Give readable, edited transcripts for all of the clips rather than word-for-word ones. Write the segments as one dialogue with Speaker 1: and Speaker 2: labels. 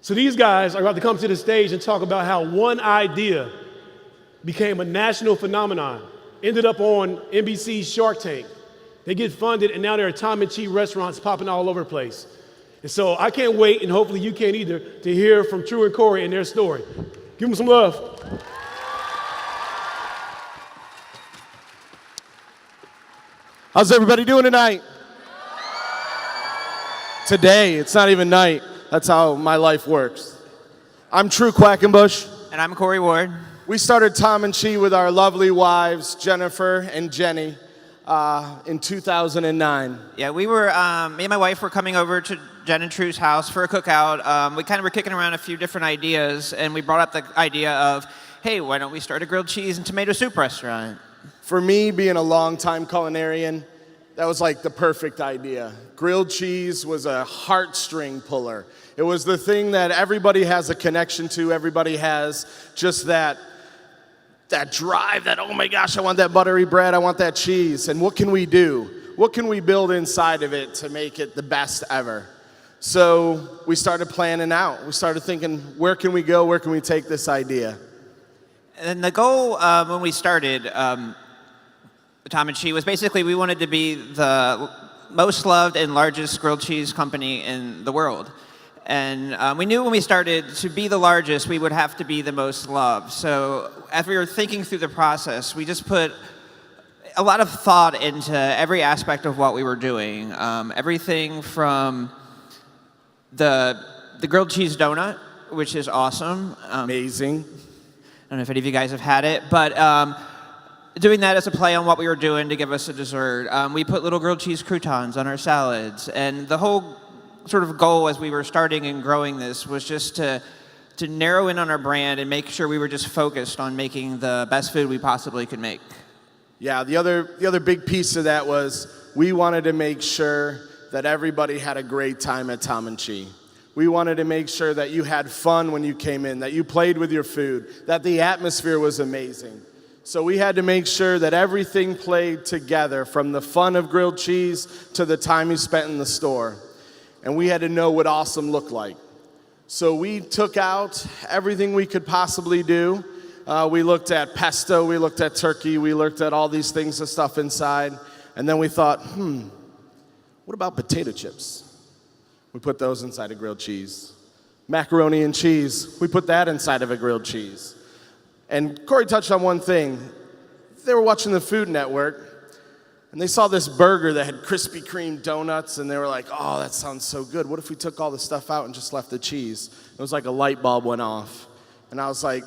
Speaker 1: So these guys are about to come to the stage and talk about how one idea became a national phenomenon, ended up on NBC's Shark Tank. They get funded, and now there are Tom+Chee restaurants popping all over the place. And so I can't wait, and hopefully you can't either, to hear from Trew and Corey and their story. Give them some love.
Speaker 2: How's everybody doing tonight? Today, it's not even night. That's how my life works. I'm Trew Quackenbush.
Speaker 3: And I'm Corey Ward.
Speaker 2: We started Tom+Chee with our lovely wives, Jennifer and Jenny, in 2009.
Speaker 3: Yeah, we were, me and my wife were coming over to Jen and Trew's house for a cookout. We kind of were kicking around a few different ideas, and we brought up the idea of, hey, why don't we start a grilled cheese and tomato soup restaurant?
Speaker 2: For me, being a longtime culinarian, that was like the perfect idea. Grilled cheese was a heartstring puller. It was the thing that everybody has a connection to. Everybody has just that drive, that, oh my gosh, I want that buttery bread, I want that cheese. And what can we do? What can we build inside of it to make it the best ever? So we started planning out. We started thinking, where can we go? Where can we take this idea?
Speaker 3: And the goal when we started Tom+Chee was basically we wanted to be the most loved and largest grilled cheese company in the world. And we knew when we started to be the largest, we would have to be the most loved. So as we were thinking through the process, we just put a lot of thought into every aspect of what we were doing. Everything from the grilled cheese donut, which is awesome.
Speaker 2: Amazing.
Speaker 3: I don't know if any of you guys have had it, but doing that as a play on what we were doing to give us a dessert. We put little grilled cheese croutons on our salads, and the whole sort of goal as we were starting and growing this was just to narrow in on our brand and make sure we were just focused on making the best food we possibly could make.
Speaker 2: Yeah, the other big piece of that was we wanted to make sure that everybody had a great time at Tom+Chee. We wanted to make sure that you had fun when you came in, that you played with your food, that the atmosphere was amazing. So we had to make sure that everything played together, from the fun of grilled cheese to the time you spent in the store. And we had to know what awesome looked like. So we took out everything we could possibly do. We looked at pesto, we looked at turkey, we looked at all these things and stuff inside. And then we thought, what about potato chips? We put those inside of grilled cheese. Macaroni and cheese, we put that inside of a grilled cheese. And Corey touched on one thing. They were watching the Food Network, and they saw this burger that had Krispy Kreme donuts, and they were like, oh, that sounds so good. What if we took all the stuff out and just left the cheese? It was like a light bulb went off. And I was like,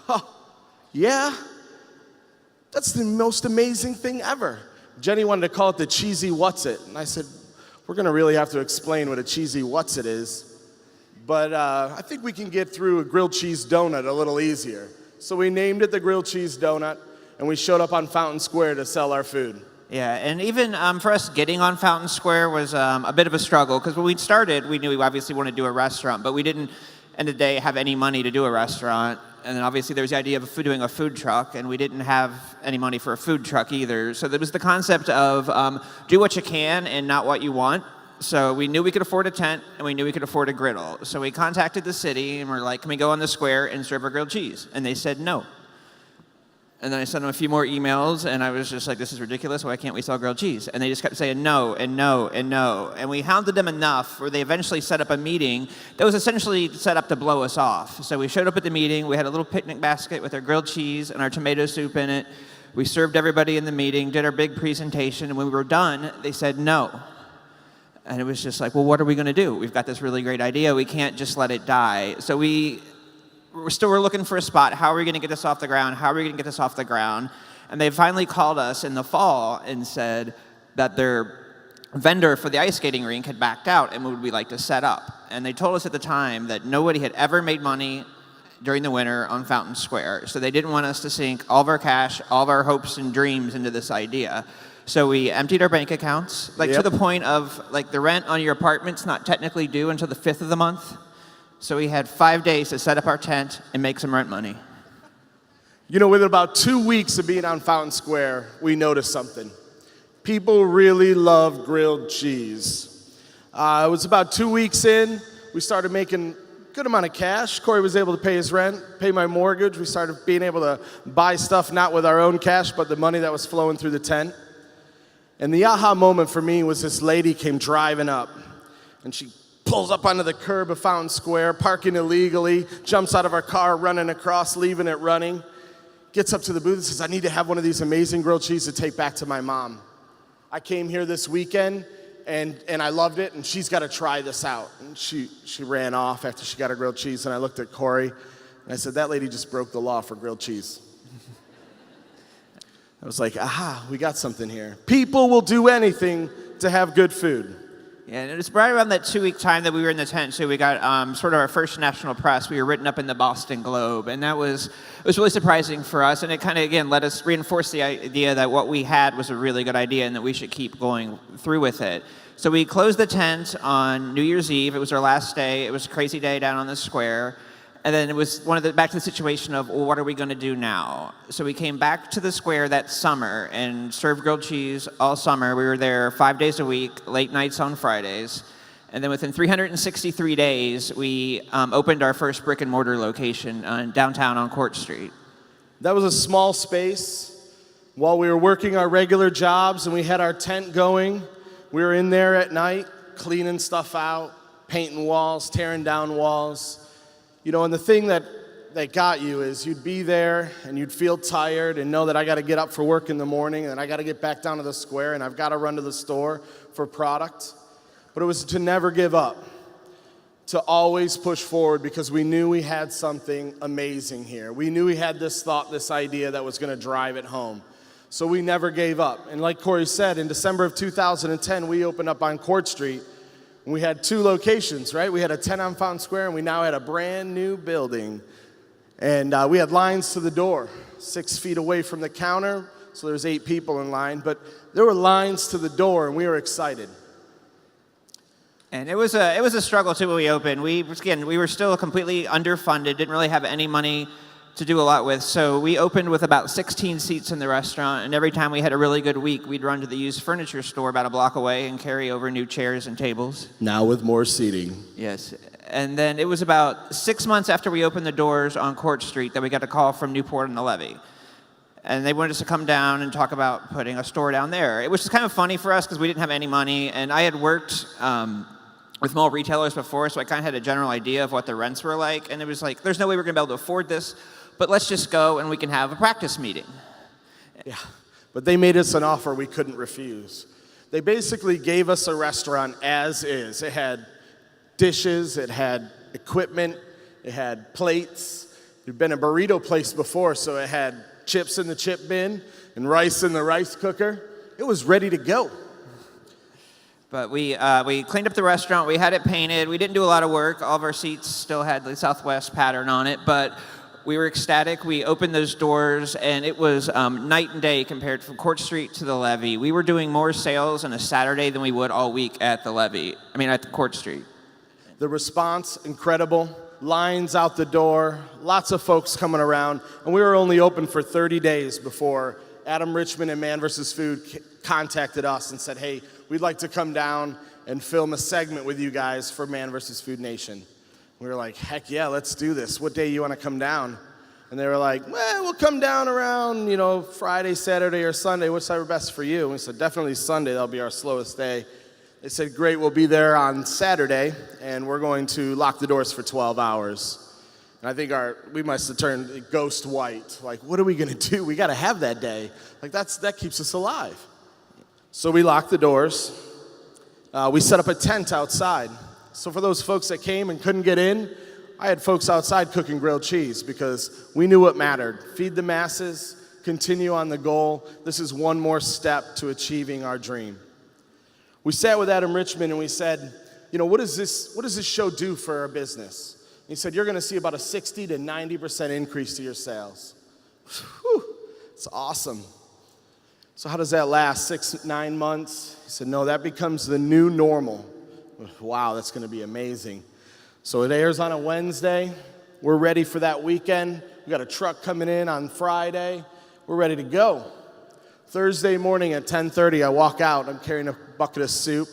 Speaker 2: oh, yeah? That's the most amazing thing ever. Jenny wanted to call it the cheesy what's it. And I said, we're going to really have to explain what a cheesy what's it is. But I think we can get through a grilled cheese donut a little easier. So we named it the grilled cheese donut, and we showed up on Fountain Square to sell our food.
Speaker 3: Yeah, and even for us, getting on Fountain Square was a bit of a struggle, because when we started, we knew we obviously wanted to do a restaurant, but we didn't, end of the day, have any money to do a restaurant. And then obviously there was the idea of doing a food truck, and we didn't have any money for a food truck either. So there was the concept of do what you can and not what you want. So we knew we could afford a tent, and we knew we could afford a griddle. So we contacted the city, and we're like, can we go on the square and serve our grilled cheese? And they said no. And then I sent them a few more emails, and I was just like, this is ridiculous. Why can't we sell grilled cheese? And they just kept saying no, and no, and no. And we hounded them enough where they eventually set up a meeting that was essentially set up to blow us off. So we showed up at the meeting. We had a little picnic basket with our grilled cheese and our tomato soup in it. We served everybody in the meeting, did our big presentation, and when we were done, they said no. And it was just like, well, what are we going to do? We've got this really great idea. We can't just let it die. So we're looking for a spot. How are we going to get this off the ground? How are we going to get this off the ground? And they finally called us in the fall and said that their vendor for the ice skating rink had backed out, and would we like to set up? And they told us at the time that nobody had ever made money during the winter on Fountain Square. So they didn't want us to sink all of our cash, all of our hopes and dreams into this idea. So we emptied our bank accounts, to the point of, the rent on your apartment's not technically due until the 5th of the month. So we had 5 days to set up our tent and make some rent money.
Speaker 2: You know, within about 2 weeks of being on Fountain Square, we noticed something. People really love grilled cheese. It was about 2 weeks in, we started making good amount of cash. Corey was able to pay his rent, pay my mortgage. We started being able to buy stuff not with our own cash, but the money that was flowing through the tent. And the aha moment for me was this lady came driving up, and she pulls up onto the curb of Fountain Square, parking illegally, jumps out of our car, running across, leaving it running, gets up to the booth and says, I need to have one of these amazing grilled cheese to take back to my mom. I came here this weekend, and I loved it, and she's got to try this out. And she ran off after she got her grilled cheese, and I looked at Corey, and I said, that lady just broke the law for grilled cheese. I was like, aha, we got something here. People will do anything to have good food.
Speaker 3: Yeah, and it was right around that 2-week time that we were in the tent, so we got sort of our first national press. We were written up in the Boston Globe, and it was really surprising for us, and it kind of, again, let us reinforce the idea that what we had was a really good idea and that we should keep going through with it. So we closed the tent on New Year's Eve. It was our last day. It was a crazy day down on the square. And then it was back to the situation of, well, what are we going to do now? So we came back to the square that summer and served grilled cheese all summer. We were there 5 days a week, late nights on Fridays. And then within 363 days, we opened our first brick and mortar location downtown on Court Street.
Speaker 2: That was a small space. While we were working our regular jobs and we had our tent going, we were in there at night, cleaning stuff out, painting walls, tearing down walls. You know, and the thing that got you is you'd be there and you'd feel tired and know that I got to get up for work in the morning and I got to get back down to the square and I've got to run to the store for product. But it was to never give up, to always push forward because we knew we had something amazing here. We knew we had this thought, this idea that was going to drive it home. So we never gave up. And like Corey said, in December of 2010, we opened up on Court Street. We had 2 locations, right? We had a tent on Fountain Square, and we now had a brand new building. And we had lines to the door, 6 feet away from the counter, so there's 8 people in line. But there were lines to the door, and we were excited.
Speaker 3: And it was a struggle, too, when we opened. We were still completely underfunded, didn't really have any money to do a lot with. So we opened with about 16 seats in the restaurant, and every time we had a really good week, we'd run to the used furniture store about a block away and carry over new chairs and tables.
Speaker 2: Now with more seating.
Speaker 3: Yes. And then it was about 6 months after we opened the doors on Court Street that we got a call from Newport on the Levee. And they wanted us to come down and talk about putting a store down there. It was just kind of funny for us because we didn't have any money, and I had worked with mall retailers before, so I kind of had a general idea of what the rents were like, and it was like, there's no way we're going to be able to afford this, but let's just go and we can have a practice meeting.
Speaker 2: Yeah, but they made us an offer we couldn't refuse. They basically gave us a restaurant as is. It had dishes, it had equipment, it had plates. There'd been a burrito place before, so it had chips in the chip bin and rice in the rice cooker. It was ready to go.
Speaker 3: But we cleaned up the restaurant, we had it painted, we didn't do a lot of work, all of our seats still had the Southwest pattern on it, but we were ecstatic. We opened those doors, and it was night and day compared from Court Street to the Levee. We were doing more sales on a Saturday than we would all week at the Court Street.
Speaker 2: The response, incredible. Lines out the door, lots of folks coming around, and we were only open for 30 days before Adam Richman and Man vs. Food contacted us and said, hey, we'd like to come down and film a segment with you guys for Man vs. Food Nation. We were like, heck yeah, let's do this. What day you want to come down? And they were like, well, we'll come down around, Friday, Saturday, or Sunday. What's ever best for you? And we said, definitely Sunday. That'll be our slowest day. They said, great, we'll be there on Saturday, and we're going to lock the doors for 12 hours. And I think we must have turned ghost white. Like, what are we going to do? We got to have that day. Like, that keeps us alive. So we locked the doors. We set up a tent outside. So for those folks that came and couldn't get in, I had folks outside cooking grilled cheese because we knew what mattered. Feed the masses, continue on the goal. This is one more step to achieving our dream. We sat with Adam Richman and we said, what does this show do for our business? And he said, you're going to see about a 60 to 90% increase to your sales. Whew, it's awesome. So how does that last? 6-9 months? He said, no, that becomes the new normal. Wow, that's going to be amazing. So it airs on a Wednesday. We're ready for that weekend. We got a truck coming in on Friday. We're ready to go. Thursday morning at 10:30, I walk out. I'm carrying a bucket of soup.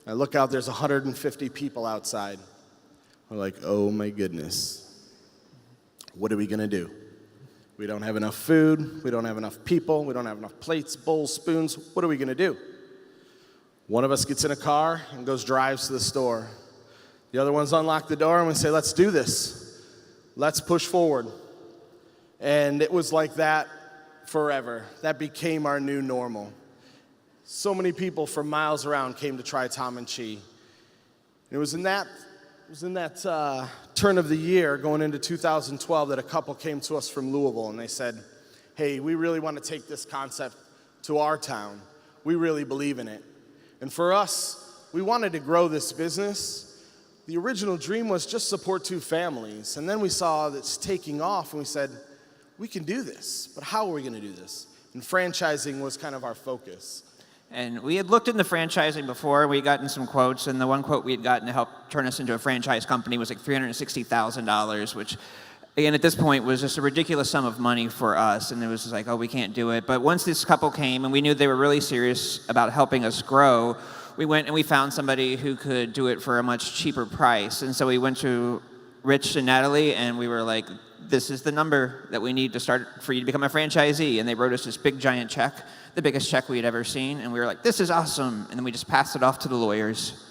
Speaker 2: I look out, there's 150 people outside. We're like, oh my goodness. What are we going to do? We don't have enough food. We don't have enough people. We don't have enough plates, bowls, spoons. What are we going to do? One of us gets in a car and drives to the store. The other ones unlock the door and we say, let's do this. Let's push forward. And it was like that forever. That became our new normal. So many people from miles around came to try Tom+Chee. It was in that turn of the year, going into 2012, that a couple came to us from Louisville, and they said, hey, we really want to take this concept to our town. We really believe in it. And for us, we wanted to grow this business. The original dream was just support 2 families. And then we saw that's taking off, and we said, we can do this, but how are we going to do this? And franchising was kind of our focus.
Speaker 3: And we had looked into franchising before. We had gotten some quotes, and the one quote we had gotten to help turn us into a franchise company was like $360,000, which, again, at this point was just a ridiculous sum of money for us. And it was just like, oh, we can't do it. But once this couple came, and we knew they were really serious about helping us grow, we went and we found somebody who could do it for a much cheaper price. And so we went to Rich and Natalie, and we were like, this is the number that we need to start for you to become a franchisee. And they wrote us this big, giant check, the biggest check we had ever seen. And we were like, this is awesome. And then we just passed it off to the lawyers.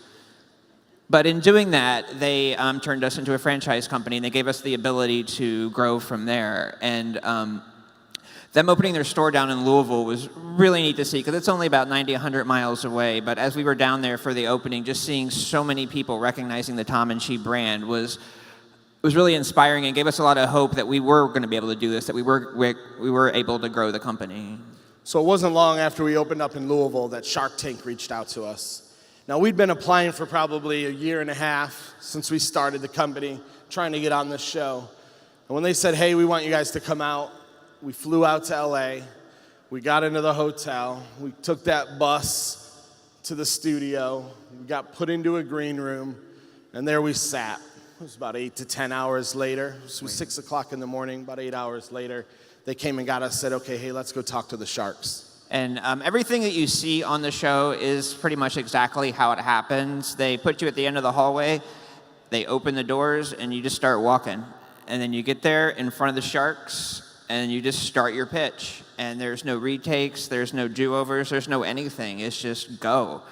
Speaker 3: But in doing that, they turned us into a franchise company, and they gave us the ability to grow from there. And them opening their store down in Louisville was really neat to see, because it's only about 90, 100 miles away. But as we were down there for the opening, just seeing so many people recognizing the Tom+Chee brand was really inspiring, and gave us a lot of hope that we were going to be able to do this, that we were able to grow the company.
Speaker 2: So it wasn't long after we opened up in Louisville that Shark Tank reached out to us. Now, we'd been applying for probably a year and a half since we started the company, trying to get on this show. And when they said, hey, we want you guys to come out, we flew out to LA. We got into the hotel. We took that bus to the studio. We got put into a green room, and there we sat. It was about 8 to 10 hours later. It was 6 o'clock in the morning, about 8 hours later. They came and got us, said, okay, hey, let's go talk to the Sharks.
Speaker 3: And everything that you see on the show is pretty much exactly how it happens. They put you at the end of the hallway, they open the doors, and you just start walking. And then you get there in front of the Sharks, and you just start your pitch. And there's no retakes, there's no do-overs, there's no anything. It's just go.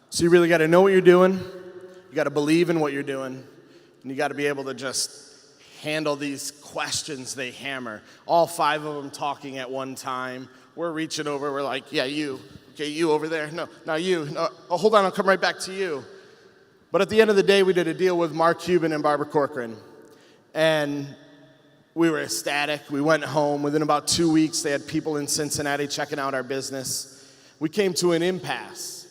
Speaker 2: So you really got to know what you're doing. You got to believe in what you're doing. And you got to be able to just handle these questions they hammer. All 5 of them talking at one time. We're reaching over. We're like, yeah, you. Okay, you over there. No, now you. No, oh, hold on, I'll come right back to you. But at the end of the day, we did a deal with Mark Cuban and Barbara Corcoran. And we were ecstatic. We went home. Within about 2 weeks, they had people in Cincinnati checking out our business. We came to an impasse.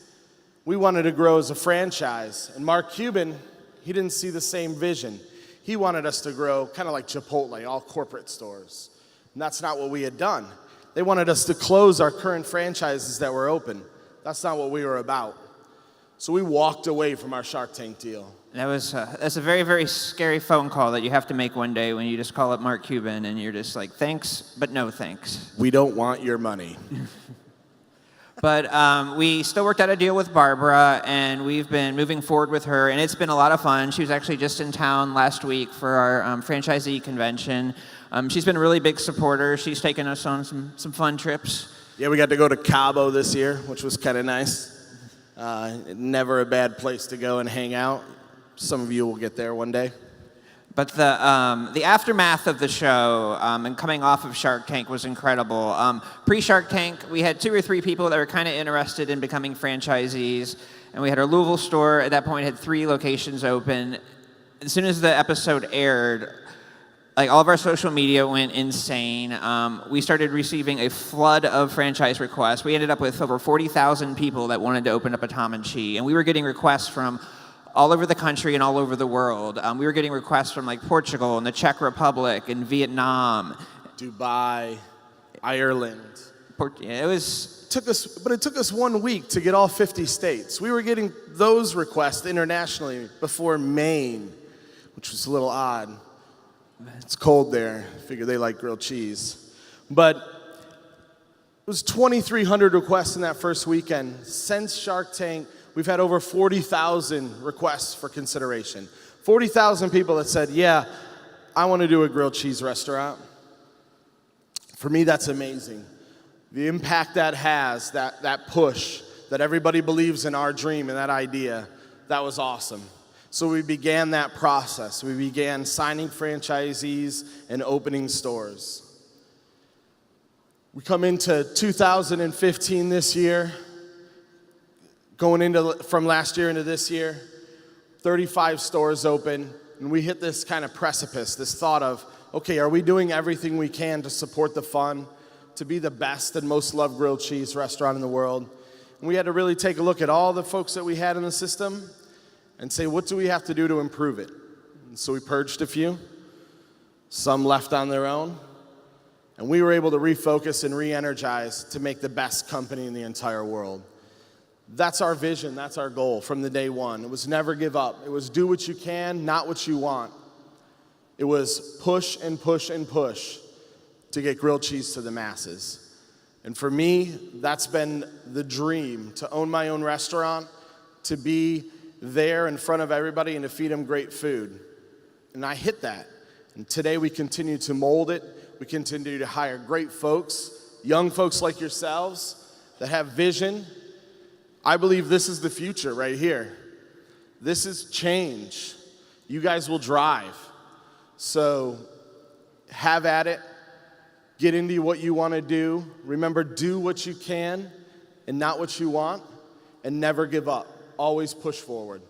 Speaker 2: We wanted to grow as a franchise. And Mark Cuban, he didn't see the same vision. He wanted us to grow kind of like Chipotle, all corporate stores. And that's not what we had done. They wanted us to close our current franchises that were open. That's not what we were about. So we walked away from our Shark Tank deal.
Speaker 3: That's a very, very scary phone call that you have to make one day when you just call up Mark Cuban and you're just like, thanks, but no thanks.
Speaker 2: We don't want your money.
Speaker 3: But we still worked out a deal with Barbara, and we've been moving forward with her, and it's been a lot of fun. She was actually just in town last week for our franchisee convention. She's been a really big supporter. She's taken us on some fun trips.
Speaker 2: Yeah, we got to go to Cabo this year, which was kind of nice. Never a bad place to go and hang out. Some of you will get there one day.
Speaker 3: But the aftermath of the show and coming off of Shark Tank was incredible. Pre-Shark Tank, we had 2 or 3 people that were kind of interested in becoming franchisees. And we had our Louisville store, at that point, had 3 locations open. As soon as the episode aired, like all of our social media went insane. We started receiving a flood of franchise requests. We ended up with over 40,000 people that wanted to open up a Tom+Chee. And we were getting requests from all over the country and all over the world. We were getting requests from like Portugal and the Czech Republic and Vietnam,
Speaker 2: Dubai, Ireland.
Speaker 3: It
Speaker 2: took us 1 week to get all 50 states. We were getting those requests internationally before Maine, which was a little odd. It's cold there. I figure they like grilled cheese. But it was 2,300 requests in that first weekend. Since Shark Tank, we've had over 40,000 requests for consideration. 40,000 people that said, yeah, I want to do a grilled cheese restaurant. For me, that's amazing. The impact that has, that push, that everybody believes in our dream and that idea, that was awesome. So we began that process. We began signing franchisees and opening stores. We come into 2015 this year, from last year into this year, 35 stores open, and we hit this kind of precipice, this thought of, okay, are we doing everything we can to support the fun, to be the best and most loved grilled cheese restaurant in the world? And we had to really take a look at all the folks that we had in the system and say, what do we have to do to improve it? And so we purged a few, some left on their own, and we were able to refocus and re-energize to make the best company in the entire world. That's our vision, that's our goal from the day one. It was never give up. It was do what you can, not what you want. It was push and push and push to get grilled cheese to the masses. And for me, that's been the dream, to own my own restaurant, to be there in front of everybody and to feed them great food. And I hit that. And today we continue to mold it. We continue to hire great folks, young folks like yourselves that have vision. I believe this is the future right here. This is change. You guys will drive. So have at it. Get into what you want to do. Remember, do what you can and not what you want, and never give up. Always push forward,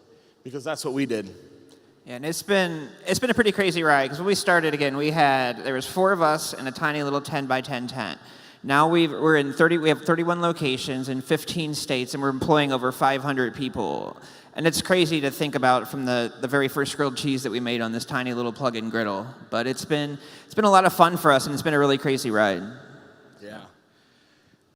Speaker 2: because that's what we did.
Speaker 3: Yeah, and it's been a pretty crazy ride, because when we started, again, there was 4 of us in a tiny little 10 by 10 tent. Now we have 31 locations in 15 states, and we're employing over 500 people. And it's crazy to think about from the very first grilled cheese that we made on this tiny little plug-in griddle. But it's been a lot of fun for us, and it's been a really crazy ride.
Speaker 2: Yeah.